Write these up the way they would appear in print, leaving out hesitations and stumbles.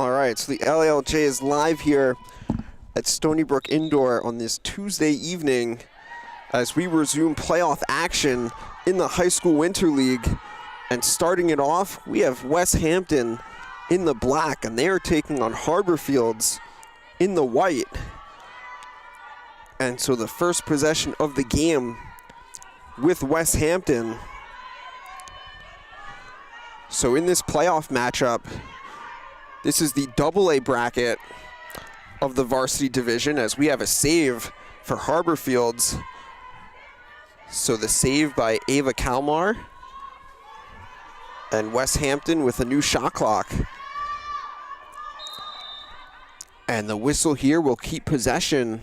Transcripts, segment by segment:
All right, so the LILJ is live here at Stony Brook Indoor on this Tuesday evening as we resume playoff action in the High School Winter League. And starting it off, we have Westhampton in the black, and they are taking on Haborfeilds in the white. And so the first possession of the game with Westhampton. So in this playoff matchup, this is the AA bracket of the varsity division as we have a save for Haborfeilds. So the save by Ava Kalmar, and Westhampton with a new shot clock. And the whistle here will keep possession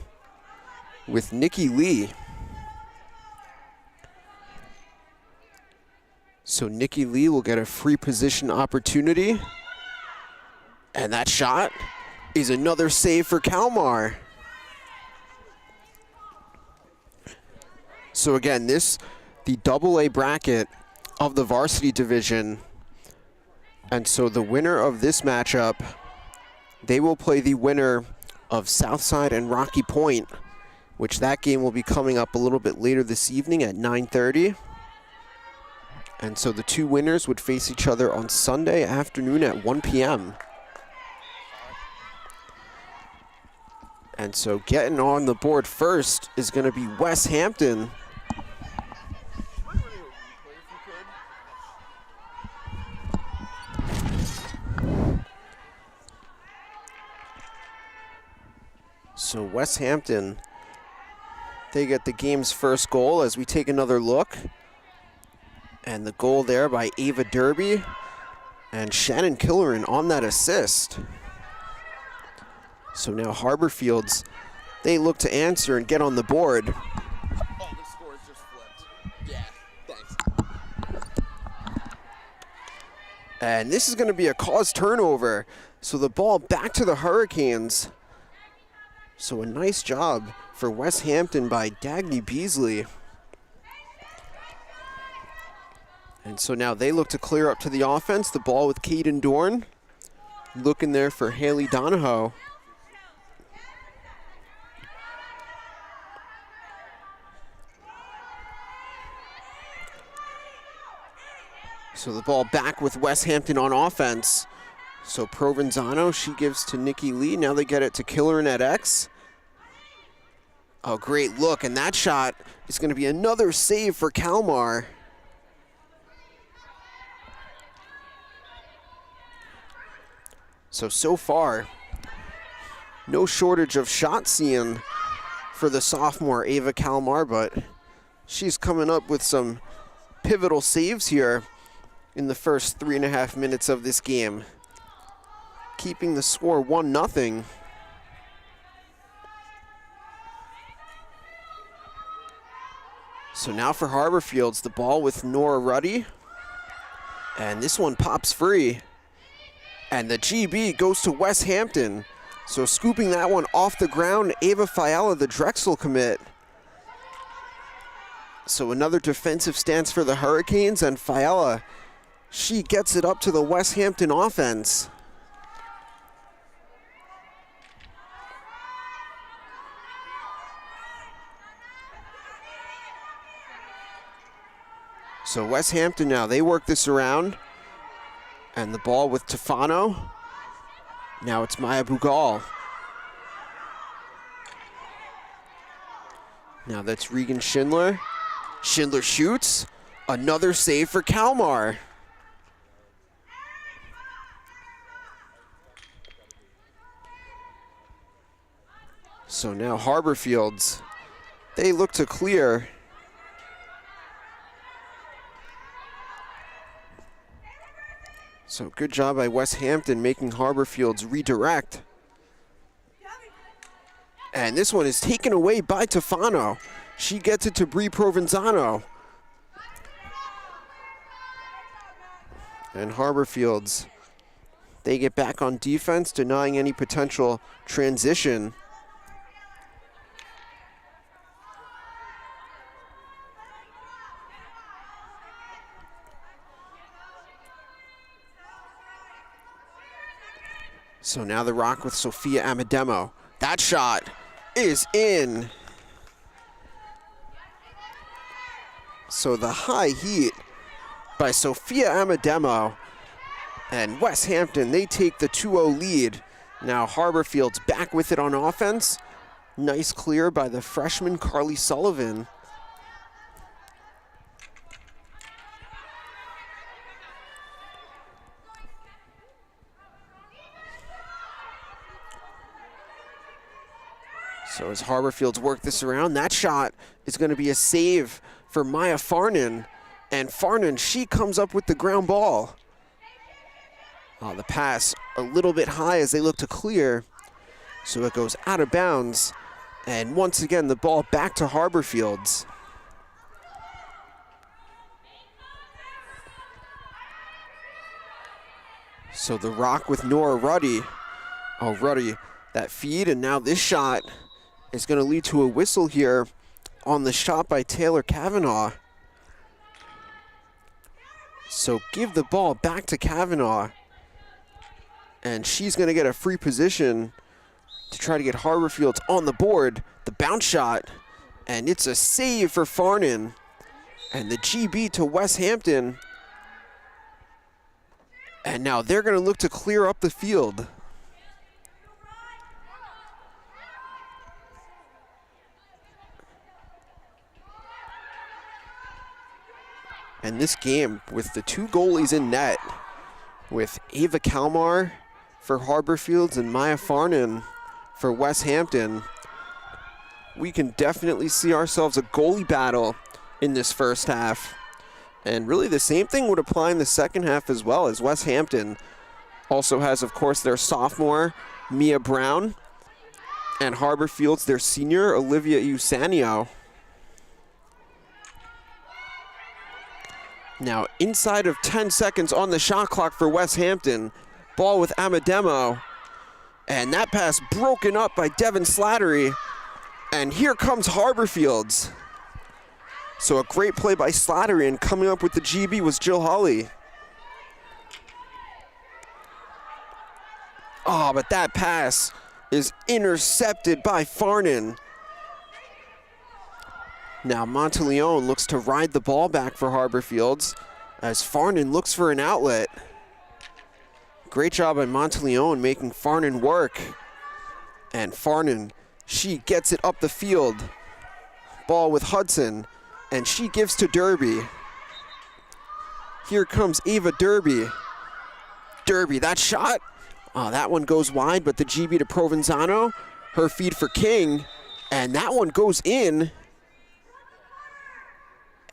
with Nikki Lee. So Nikki Lee will get a free position opportunity. And that shot is another save for Kalmar. So again, the AA bracket of the varsity division. And so the winner of this matchup, they will play the winner of Southside and Rocky Point, which that game will be coming up a little bit later this evening at 9:30. And so the two winners would face each other on Sunday afternoon at 1 p.m. And so getting on the board first is going to be Westhampton. So Westhampton, they get the game's first goal as we take another look. And the goal there by Ava Derby and Shannon Killeran on that assist. So now Haborfeilds, they look to answer and get on the board. Oh, the score is just flipped. Yeah, thanks. And this is going to be a cause turnover. So the ball back to the Hurricanes. So a nice job for Westhampton by Dagny Beasley. And so now they look to clear up to the offense. The ball with Caden Dorn. Looking there for Haley Donahoe. So the ball back with Westhampton on offense. So Provenzano, she gives to Nikki Lee. Now they get it to Killeran at X. Oh, great look. And that shot is going to be another save for Kalmar. So far, no shortage of shot seeing for the sophomore Ava Kalmar, but she's coming up with some pivotal saves here in the first 3.5 minutes of this game, keeping the score 1-0. So now for Haborfeilds, the ball with Nora Ruddy, and this one pops free. And the GB goes to Westhampton. So scooping that one off the ground, Ava Fiala, the Drexel commit. So another defensive stance for the Hurricanes, and Fiala, she gets it up to the Westhampton offense. So Westhampton now, they work this around. And the ball with Tefano. Now it's Maya Bugal. Now that's Regan Schindler. Schindler shoots. Another save for Kalmar. So now Haborfeilds, they look to clear. So good job by Westhampton making Haborfeilds redirect. And this one is taken away by Tefano. She gets it to Bree Provenzano. And Haborfeilds, they get back on defense, denying any potential transition. So now the rock with Sophia Amademo. That shot is in. So the high heat by Sophia Amademo, and Westhampton, they take the 2-0 lead. Now Haborfeilds back with it on offense. Nice clear by the freshman Carly Sullivan. So as Haborfeilds work this around, that shot is going to be a save for Maya Farnan. And Farnan, she comes up with the ground ball. Oh, the pass a little bit high as they look to clear. So it goes out of bounds. And once again, the ball back to Haborfeilds. So the rock with Nora Ruddy. Oh, Ruddy, that feed, and now this shot is going to lead to a whistle here on the shot by Taylor Kavanaugh. So give the ball back to Kavanaugh. And she's going to get a free position to try to get Haborfeilds on the board. The bounce shot, and it's a save for Farnan. And the GB to Westhampton. And now they're going to look to clear up the field. And this game with the two goalies in net, with Ava Kalmar for Haborfeilds and Maya Farnan for Westhampton, we can definitely see ourselves a goalie battle in this first half. And really the same thing would apply in the second half as well, as Westhampton also has, of course, their sophomore, Mia Brown, and Haborfeilds, their senior, Olivia Eusanio. Now inside of 10 seconds on the shot clock for Westhampton. Ball with Amademo. And that pass broken up by Devin Slattery. And here comes Haborfeilds. So a great play by Slattery, and coming up with the GB was Jill Holly. Oh, but that pass is intercepted by Farnan. Now Monteleone looks to ride the ball back for Haborfeilds as Farnan looks for an outlet. Great job by Monteleone making Farnan work. And Farnan, she gets it up the field. Ball with Hudson, and she gives to Derby. Here comes Ava Derby. Derby, that shot, oh, that one goes wide, but the GB to Provenzano. Her feed for King, and that one goes in.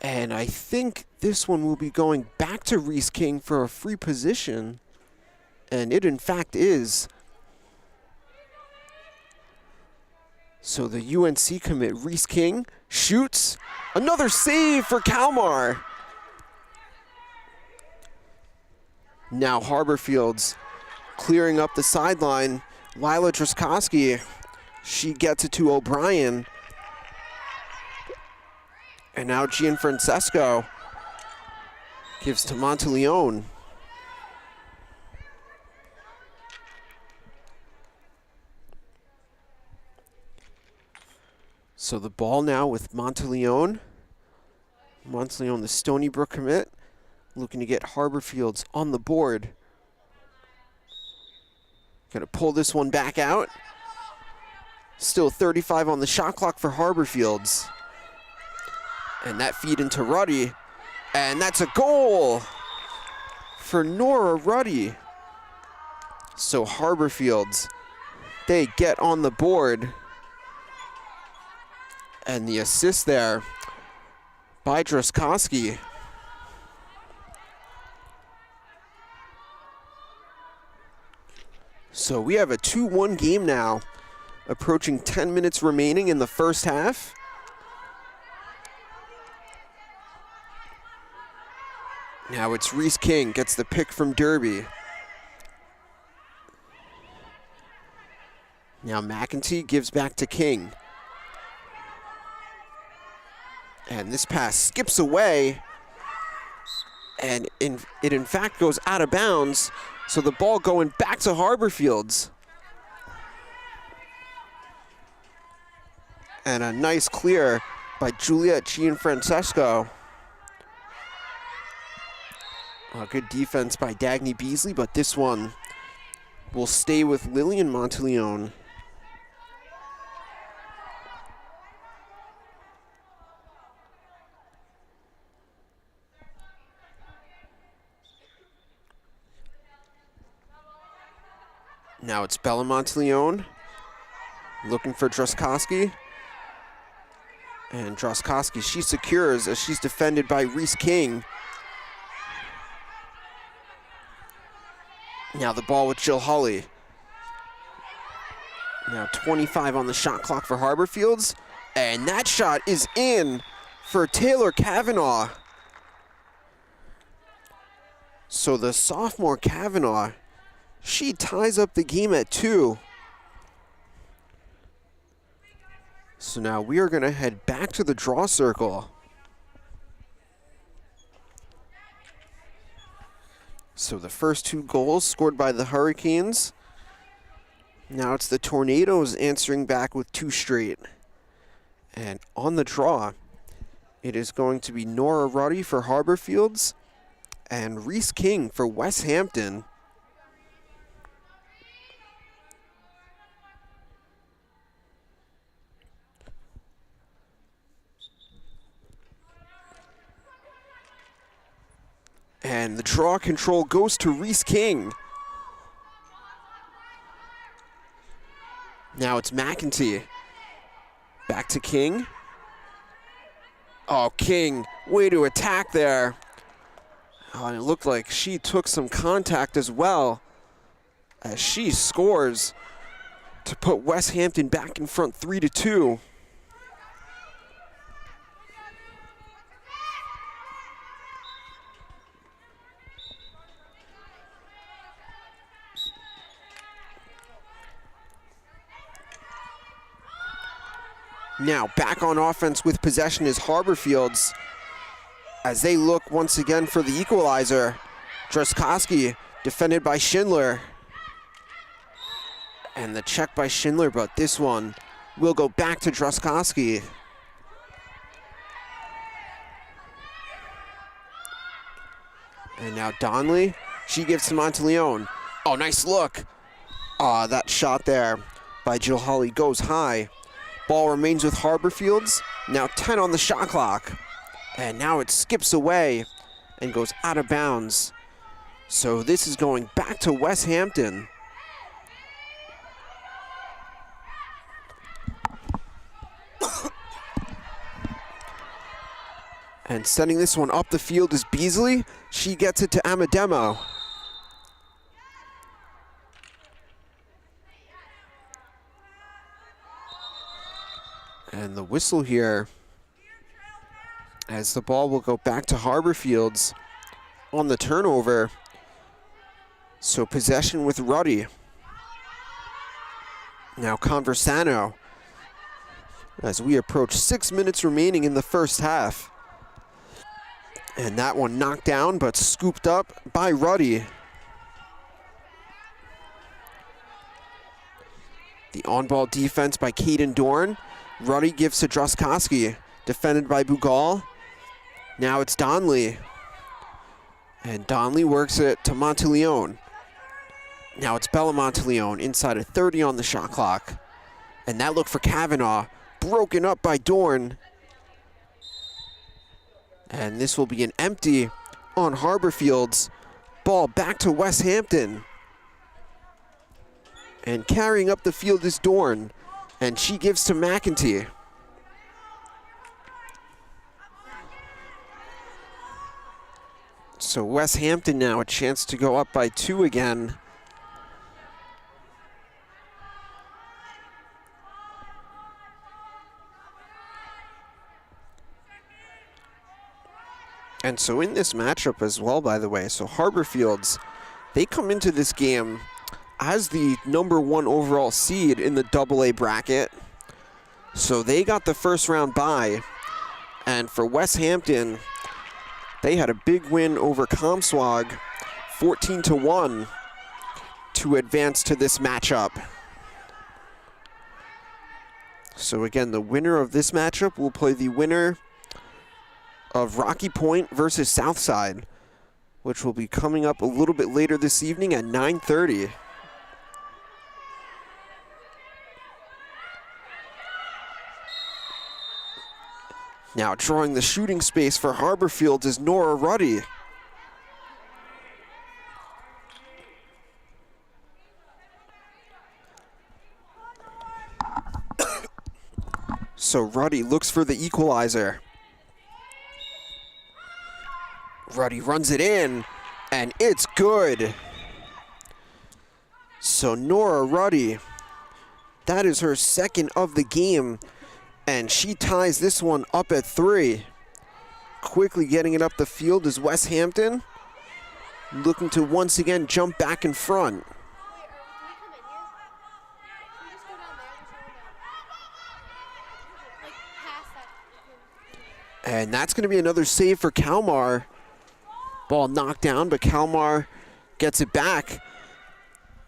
And I think this one will be going back to Reese King for a free position. And it in fact is. So the UNC commit, Reese King, shoots. Another save for Kalmar. Now Haborfeilds clearing up the sideline. Lila Truskowski, she gets it to O'Brien. And now Gianfrancesco gives to Monteleone. So the ball now with Monteleone. Monteleone, the Stony Brook commit, looking to get Haborfeilds on the board. Gonna pull this one back out. Still 35 on the shot clock for Haborfeilds. And that feed into Ruddy. And that's a goal for Nora Ruddy. So Haborfeilds, they get on the board. And the assist there by Druskowski. So we have a 2-1 game now, approaching 10 minutes remaining in the first half. Now it's Reese King, gets the pick from Derby. Now McEntee gives back to King. And this pass skips away. And it in fact goes out of bounds, so the ball going back to Haborfeilds. And a nice clear by Juliet Gianfrancesco. A good defense by Dagny Beasley, but this one will stay with Lillian Monteleone. Now it's Bella Monteleone looking for Droskowski. And Droskowski, she secures as she's defended by Reese King. Now the ball with Jill Holly. Now 25 on the shot clock for Haborfeilds. And that shot is in for Taylor Kavanaugh. So the sophomore Kavanaugh, she ties up the game at 2. So now we are going to head back to the draw circle. So the first 2 goals scored by the Hurricanes. Now it's the Tornadoes answering back with 2 straight. And on the draw, it is going to be Nora Ruddy for Haborfeilds and Reese King for Westhampton. And the draw control goes to Reese King. Now it's McEntee. Back to King. Oh, King, way to attack there. Oh, and it looked like she took some contact as well as she scores to put Westhampton back in front 3-2. Now back on offense with possession is Haborfeilds as they look once again for the equalizer. Droskowski defended by Schindler. And the check by Schindler, but this one will go back to Droskowski. And now Donnelly, she gives to Monteleone. Oh, nice look. That shot there by Jill Holly goes high. Ball remains with Haborfeilds. Now 10 on the shot clock. And now it skips away and goes out of bounds. So this is going back to Westhampton. And sending this one up the field is Beasley. She gets it to Amademo. And the whistle here as the ball will go back to Haborfeilds on the turnover. So possession with Ruddy. Now Conversano as we approach 6 minutes remaining in the first half. And that one knocked down but scooped up by Ruddy. The on-ball defense by Caden Dorn. Ruddy gives to Droskowski, defended by Bugal. Now it's Donnelly. And Donnelly works it to Monteleone. Now it's Bella Monteleone inside of 30 on the shot clock. And that look for Kavanaugh, broken up by Dorn. And this will be an empty on Haborfeilds. Ball back to Westhampton. And carrying up the field is Dorn. And she gives to McEntee. So Westhampton now a chance to go up by 2 again. And so in this matchup as well, by the way, so Haborfeilds, they come into this game as the #1 overall seed in the AA bracket. So they got the first round bye. And for Westhampton, They had a big win over Comswag, 14-1, to advance to this matchup. So again, the winner of this matchup will play the winner of Rocky Point versus Southside, which will be coming up a little bit later this evening at 9:30. Now drawing the shooting space for Haborfeilds is Nora Ruddy. So Ruddy looks for the equalizer. Ruddy runs it in, and it's good. So Nora Ruddy, that is her second of the game, and she ties this one up at 3. Quickly getting it up the field is Westhampton, looking to once again jump back in front. And that's going to be another save for Kalmar. Ball knocked down, but Kalmar gets it back.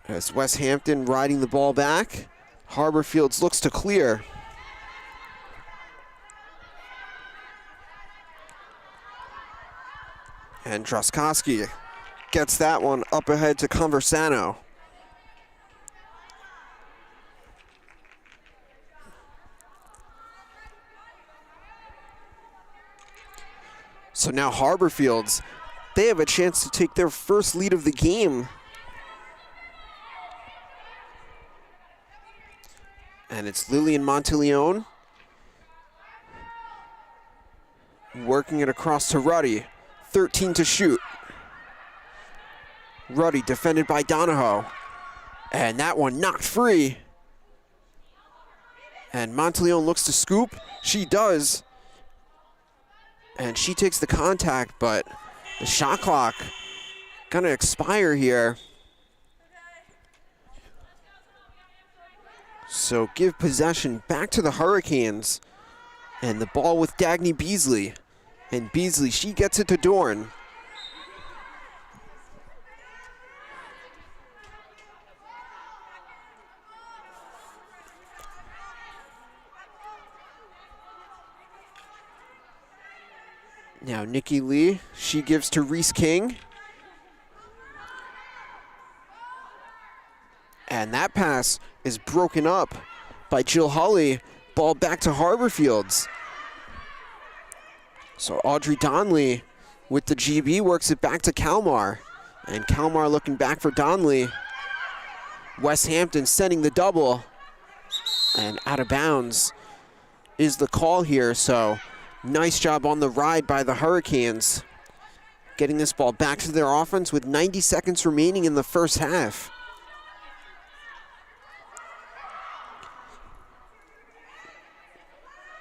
As Westhampton riding the ball back. Haborfeilds looks to clear. And Droskowski gets that one up ahead to Conversano. So now Haborfeilds, they have a chance to take their first lead of the game. And it's Lillian Monteleone working it across to Ruddy. 13 to shoot. Ruddy defended by Donahoe. And that one knocked free. And Monteleone looks to scoop. She does. And she takes the contact, but the shot clock gonna expire here. So give possession back to the Hurricanes. And the ball with Dagny Beasley. And Beasley, she gets it to Dorn. Now Nikki Lee, she gives to Reese King. And that pass is broken up by Jill Hulley. Ball back to Haborfeilds. So Audrey Donley with the GB works it back to Kalmar. And Kalmar looking back for Donley. Westhampton sending the double. And out of bounds is the call here. So nice job on the ride by the Hurricanes. Getting this ball back to their offense with 90 seconds remaining in the first half.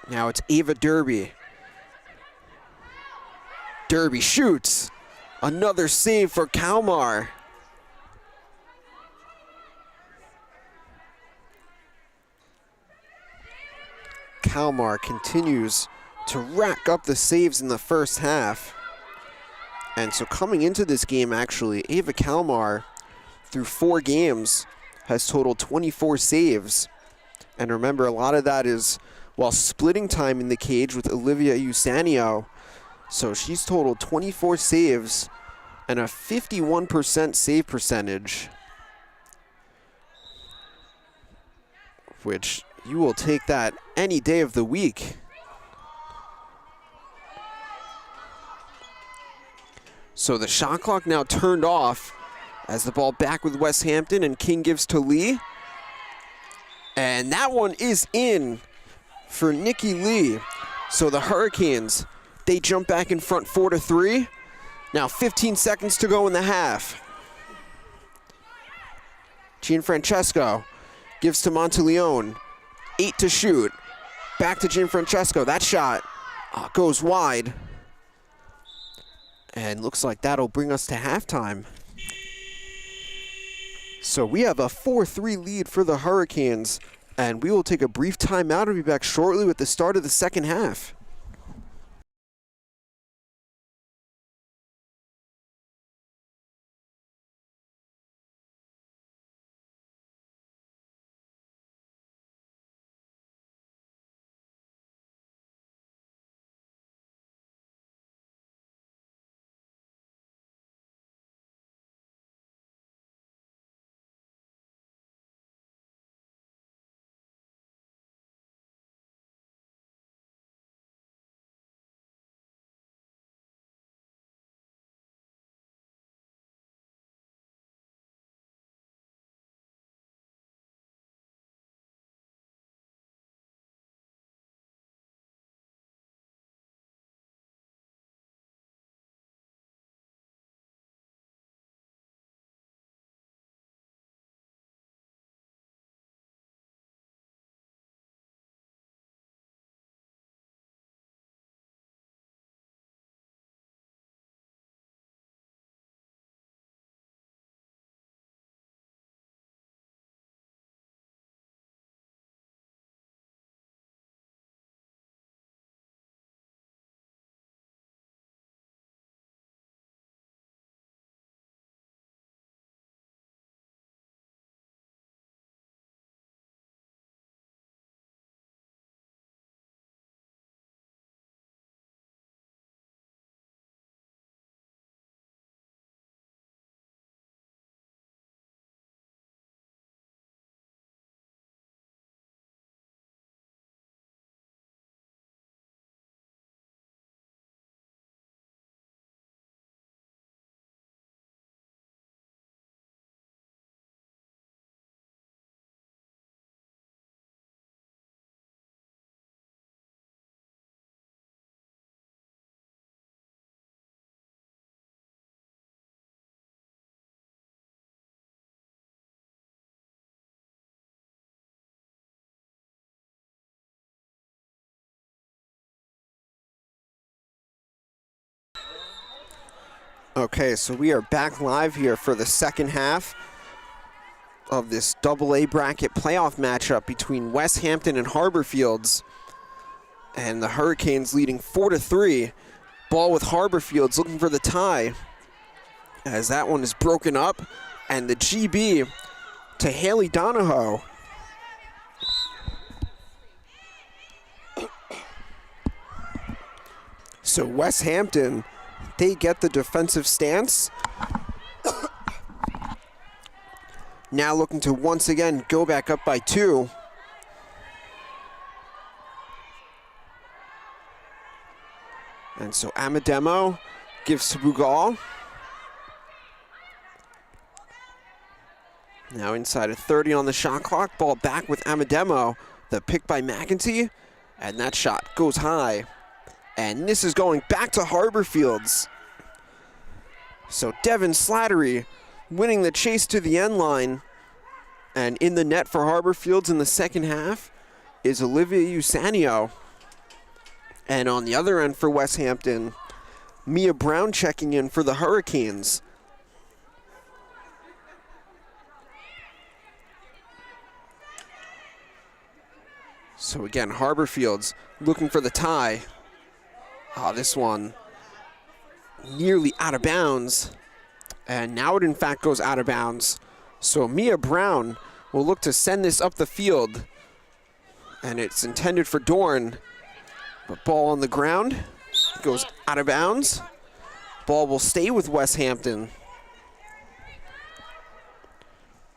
Now it's Ava Derby. Derby shoots. Another save for Kalmar. Kalmar continues to rack up the saves in the first half. And so coming into this game, actually, Ava Kalmar, through 4 games, has totaled 24 saves. And remember, a lot of that is while splitting time in the cage with Olivia Usanio. So she's totaled 24 saves and a 51% save percentage, which you will take that any day of the week. So the shot clock now turned off as the ball back with Westhampton, and King gives to Lee. And that one is in for Nikki Lee. So the Hurricanes, they jump back in front 4-3. Now 15 seconds to go in the half. Gianfrancesco gives to Monteleone. 8 to shoot. Back to Gianfrancesco. That shot goes wide. And looks like that'll bring us to halftime. So we have a 4-3 lead for the Hurricanes, and we will take a brief timeout and be back shortly with the start of the second half. Okay, so we are back live here for the second half of this AA bracket playoff matchup between Westhampton and Haborfeilds. And the Hurricanes leading 4-3. Ball with Haborfeilds looking for the tie, as that one is broken up. And the GB to Haley Donahoe. So Westhampton, they get the defensive stance. Now looking to once again go back up by 2. And so Amademo gives to Bugal. Now inside of 30 on the shot clock. Ball back with Amademo. The pick by McEntee. And that shot goes high. And this is going back to Haborfeilds. So Devin Slattery winning the chase to the end line. And in the net for Haborfeilds in the second half is Olivia Usanio. And on the other end for Westhampton, Mia Brown checking in for the Hurricanes. So again, Haborfeilds looking for the tie. This one nearly out of bounds. And now it in fact goes out of bounds. So Mia Brown will look to send this up the field. And it's intended for Dorn. But ball on the ground goes out of bounds. Ball will stay with Westhampton.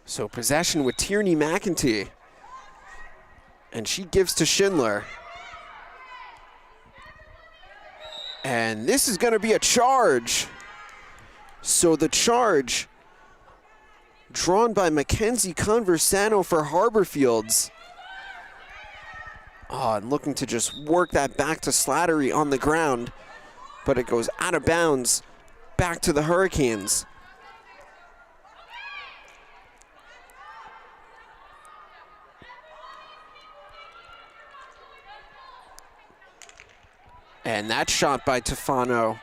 So possession with Tierney McEntee. And she gives to Schindler. And this is going to be a charge. So the charge drawn by Mackenzie Conversano for Haborfeilds. And looking to just work that back to Slattery on the ground. But it goes out of bounds back to the Hurricanes. And that shot by Tefano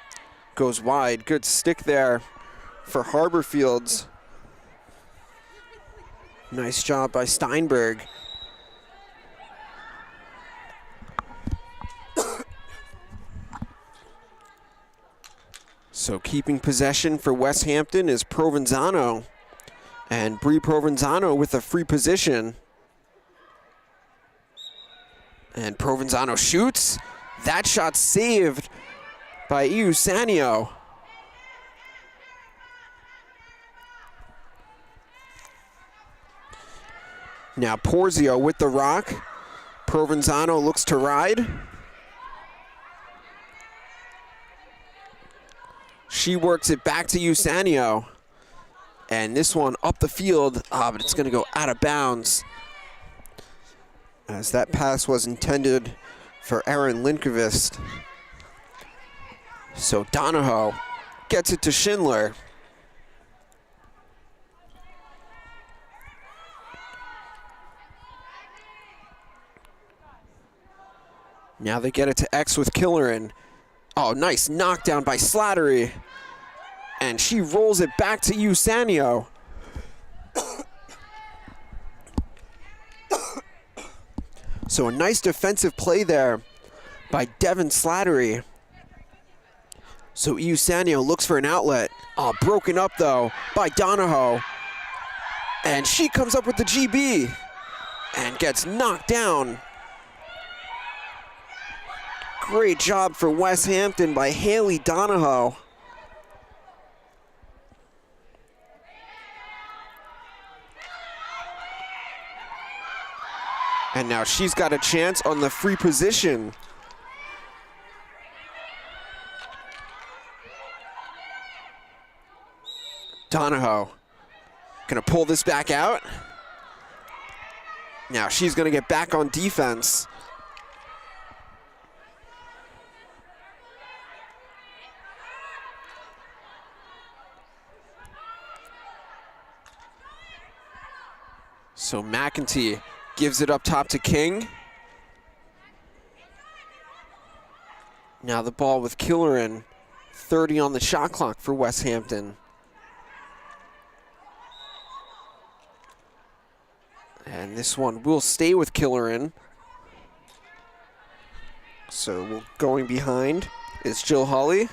goes wide. Good stick there for Haborfeilds. Nice job by Steinberg. So keeping possession for Westhampton is Provenzano. And Bree Provenzano with a free position. And Provenzano shoots. That shot saved by Iusanio. Now Porzio with the rock. Provenzano looks to ride. She works it back to Iusanio. And this one up the field, but it's going to go out of bounds, as that pass was intended for Erin Lindqvist. So Donahoe gets it to Schindler. Now they get it to X with Killeran. Oh, nice knockdown by Slattery. And she rolls it back to Iusanio. So a nice defensive play there by Devin Slattery. So Iusanio looks for an outlet. Broken up though by Donahoe. And she comes up with the GB and gets knocked down. Great job for Westhampton by Haley Donahoe. And now she's got a chance on the free position. Donahoe gonna pull this back out. Now she's gonna get back on defense. So McEntee gives it up top to King. Now the ball with Killeran. 30 on the shot clock for Westhampton. And this one will stay with Killerin. So going behind is Jill Holly.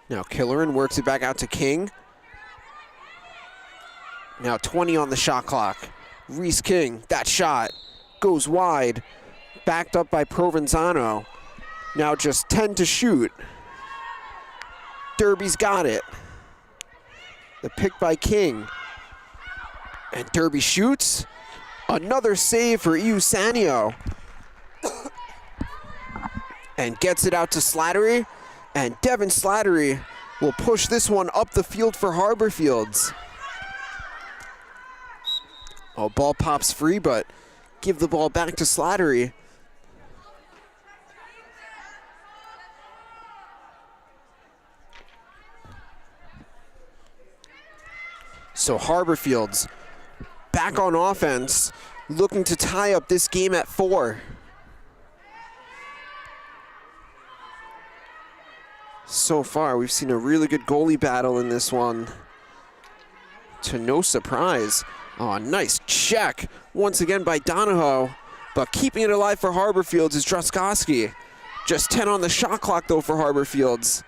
Now Killerin works it back out to King. Now 20 on the shot clock. Reese King, that shot goes wide. Backed up by Provenzano. Now just 10 to shoot. Derby's got it. The pick by King. And Derby shoots. Another save for Sanio. And gets it out to Slattery. And Devin Slattery will push this one up the field for Haborfeilds. Oh, ball pops free, but give the ball back to Slattery. So Haborfeilds back on offense, looking to tie up this game at 4. So far, we've seen a really good goalie battle in this one. To no surprise. Oh, nice check once again by Donahoe. But keeping it alive for Haborfeilds is Droskowski. Just 10 on the shot clock, though, for Haborfeilds.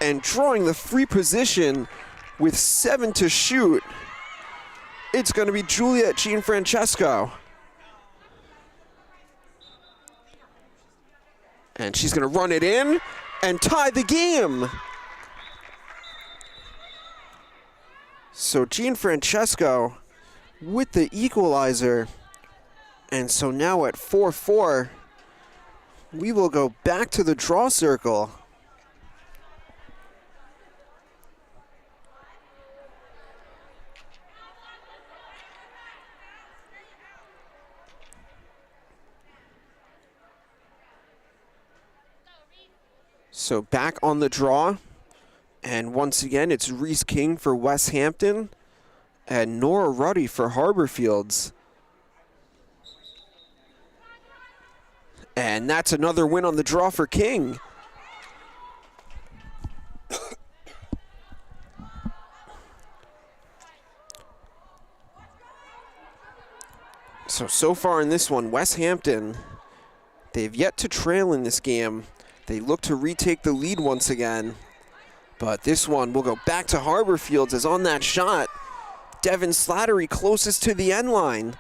And drawing the free position with 7 to shoot, it's going to be Juliet Gianfrancesco. And she's going to run it in and tie the game. So Gianfrancesco with the equalizer. And so now at 4-4, we will go back to the draw circle. So back on the draw, and once again, it's Reese King for Westhampton and Nora Ruddy for Haborfeilds. And that's another win on the draw for King. So far in this one, Westhampton, they've yet to trail in this game. They look to retake the lead once again. But this one will go back to Haborfeilds as on that shot, Devin Slattery closest to the end line.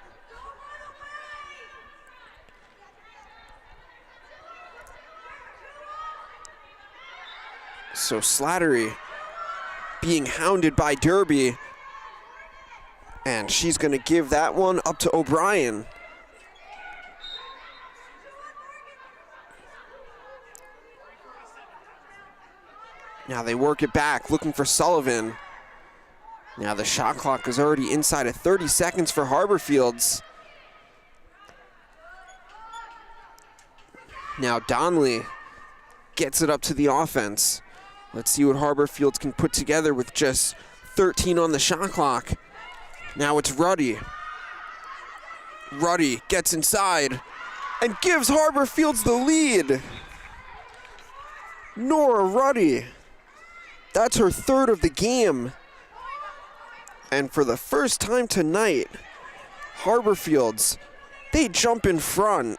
So Slattery being hounded by Derby. And she's going to give that one up to O'Brien. Now they work it back, looking for Sullivan. Now the shot clock is already inside of 30 seconds for Haborfeilds. Now Donnelly gets it up to the offense. Let's see what Haborfeilds can put together with just 13 on the shot clock. Now it's Ruddy. Ruddy gets inside and gives Haborfeilds the lead. Nora Ruddy. That's her 3rd of the game. And for the first time tonight, Haborfeilds, they jump in front.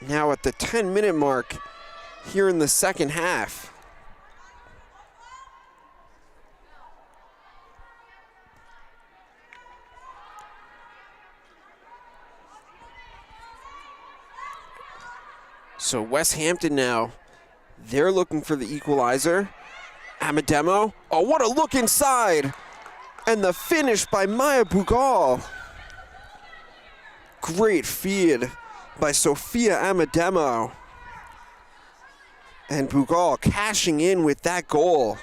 Now at the 10-minute mark here in the second half. So Westhampton now, they're looking for the equalizer. Amademo, oh, what a look inside. And the finish by Maya Bugal. Great feed by Sophia Amademo. And Bugal cashing in with that goal.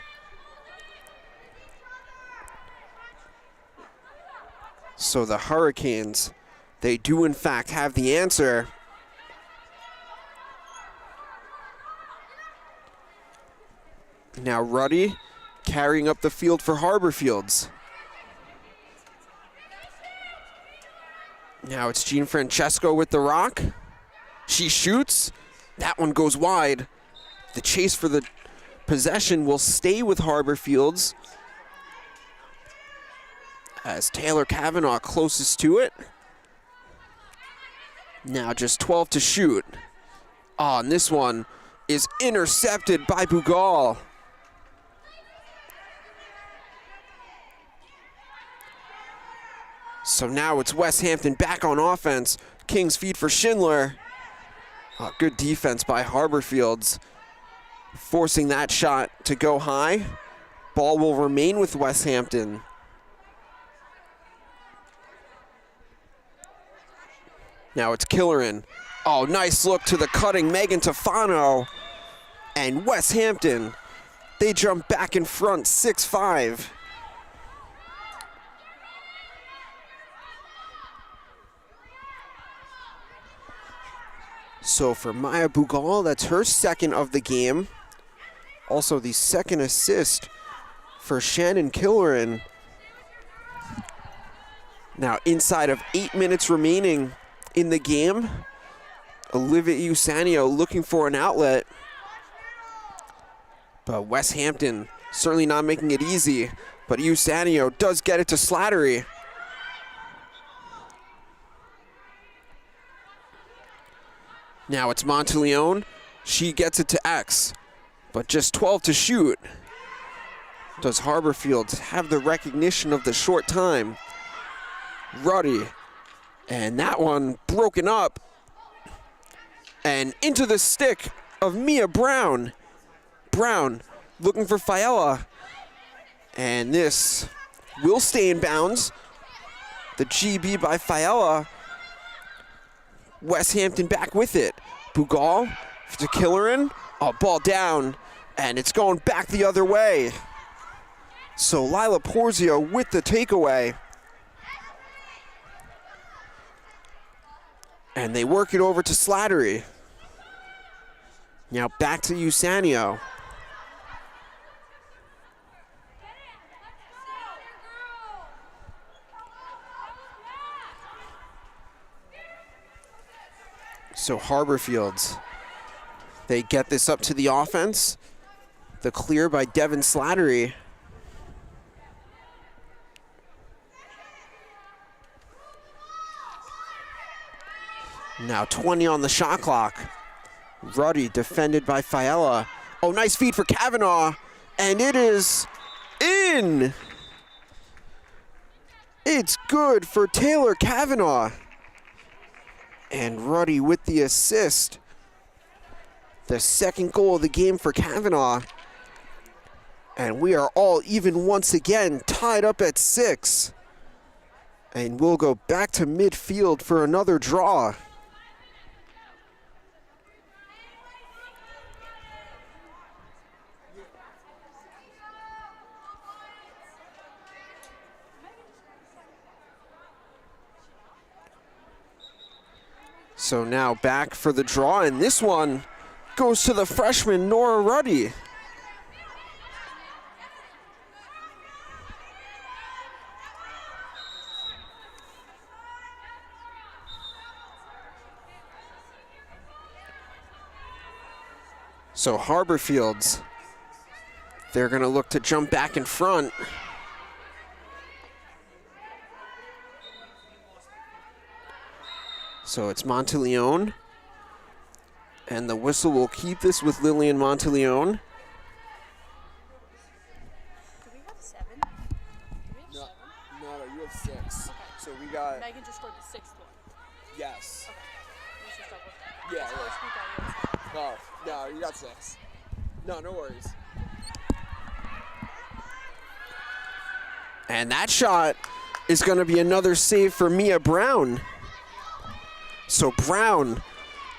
So the Hurricanes, they do in fact have the answer. Now Ruddy carrying up the field for Haborfeilds. Now it's Jean Francesco with the rock. She shoots. That one goes wide. The chase for the possession will stay with Haborfeilds as Taylor Kavanaugh closest to it. Now just 12 to shoot. Oh, and this one is intercepted by Bugal. So now it's Westhampton back on offense. King's feed for Schindler. Oh, good defense by Haborfeilds, forcing that shot to go high. Ball will remain with Westhampton. Now it's Killeran. Oh, nice look to the cutting Megan Tofano. And Westhampton, they jump back in front 6-5. So for Maya Bugal, that's her second of the game. Also the second assist for Shannon Killeran. Now inside of 8 minutes remaining in the game, Olivia Usanio looking for an outlet. But Westhampton certainly not making it easy. But Usanio does get it to Slattery. Now it's Monteleone. She gets it to X, but just 12 to shoot. Does Haborfeilds have the recognition of the short time? Ruddy, and that one broken up. And into the stick of Mia Brown. Brown looking for Fiella. And this will stay in bounds. The GB by Fiella. Westhampton back with it. Bugal to Killeran. Oh, ball down, and it's going back the other way. So Lila Porzio with the takeaway. And they work it over to Slattery. Now back to Usanio. So Haborfeilds, they get this up to the offense. The clear by Devin Slattery. Now 20 on the shot clock. Ruddy defended by Fiella. Oh, nice feed for Kavanaugh. And it is in. It's good for Taylor Kavanaugh. And Ruddy with the assist. The second goal of the game for Kavanaugh. And we are all even once again, tied up at 6. And we'll go back to midfield for another draw. So now back for the draw, and this one goes to the freshman, Nora Ruddy. So Haborfeilds, they're gonna look to jump back in front. So it's Monteleone, and the whistle will keep this with Lillian Monteleone. Do we have 7? No, you have 6. Okay. So we got, Megan just scored the 6th one. yes. Okay. Let's just double check. Yeah, So yeah. speak on it. No, you got 6. No worries. And that shot is gonna be another save for Mia Brown. So Brown,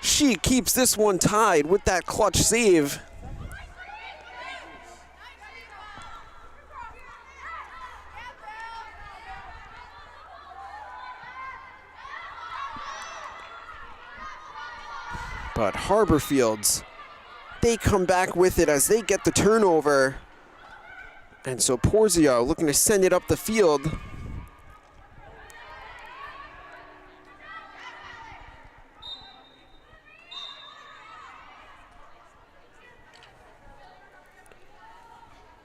she keeps this one tied with that clutch save. But Haborfeilds they come back with it as they get the turnover. And so Porzio looking to send it up the field.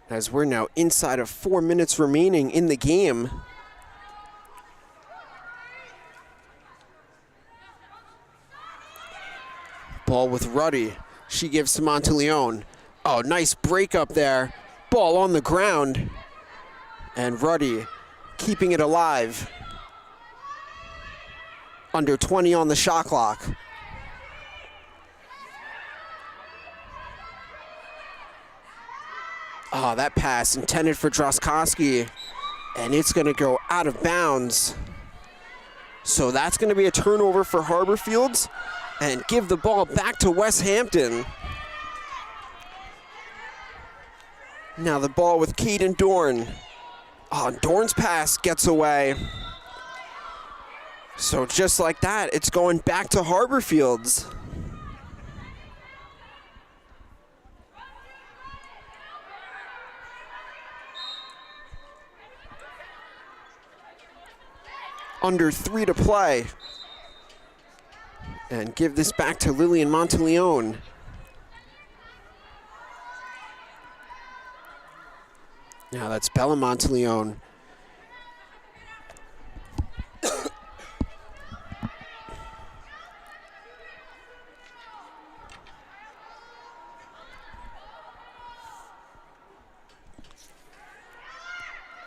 As we're now inside of 4 minutes remaining in the game. Ball with Ruddy. She gives to Monteleone. Oh, nice break up there. Ball on the ground. And Ruddy keeping it alive. Under 20 on the shot clock. Oh, that pass intended for Droskowski, and it's going to go out of bounds. So that's going to be a turnover for Haborfeilds and give the ball back to Westhampton. Now the ball with Caden Dorn. Oh, Dorn's pass gets away. So just like that, it's going back to Haborfeilds. Under 3 to play. And give this back to Lillian Monteleone. Now that's Bella Monteleone.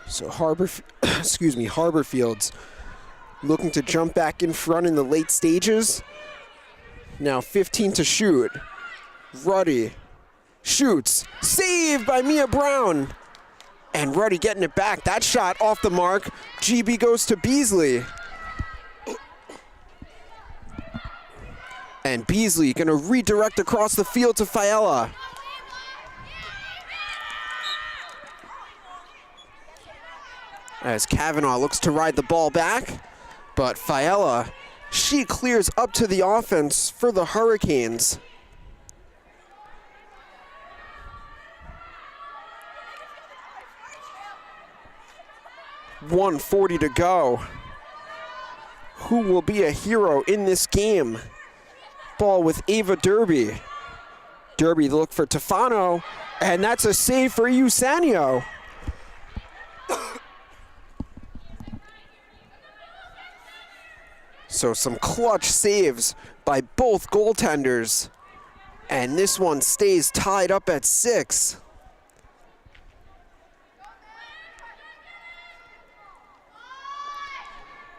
So Haborfeilds looking to jump back in front in the late stages. Now 15 to shoot. Ruddy shoots. Saved by Mia Brown. And Ruddy getting it back. That shot off the mark. GB goes to Beasley. And Beasley gonna redirect across the field to Fiella. As Kavanaugh looks to ride the ball back. But Fiella, she clears up to the offense for the Hurricanes. .140 to go. Who will be a hero in this game? Ball with Ava Derby. Derby look for Tefano, and that's a save for Eusanio. So some clutch saves by both goaltenders. And this one stays tied up at 6.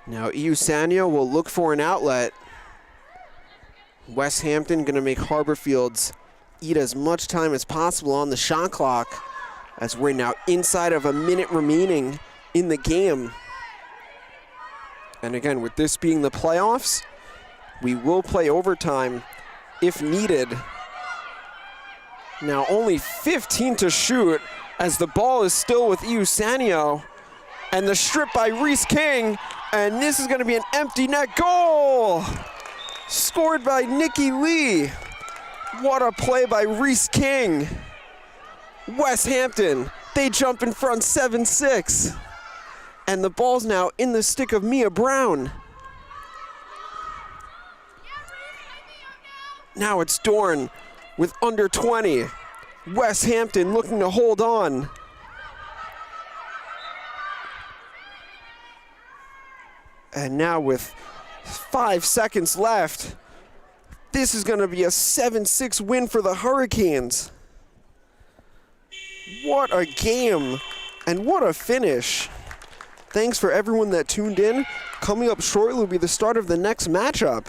Now Eusanio will look for an outlet. Westhampton gonna make Haborfeilds eat as much time as possible on the shot clock as we're now inside of a minute remaining in the game. And again, with this being the playoffs, we will play overtime if needed. Now only 15 to shoot as the ball is still with Eusanio. And the strip by Reese King, and this is gonna be an empty net goal! Scored by Nikki Lee. What a play by Reese King. Westhampton, they jump in front 7-6. And the ball's now in the stick of Mia Brown. Now it's Dorn with under 20. Westhampton looking to hold on. And now with 5 seconds left, this is going to be a 7-6 win for the Hurricanes. What a game and what a finish. Thanks for everyone that tuned in. Coming up shortly will be the start of the next matchup.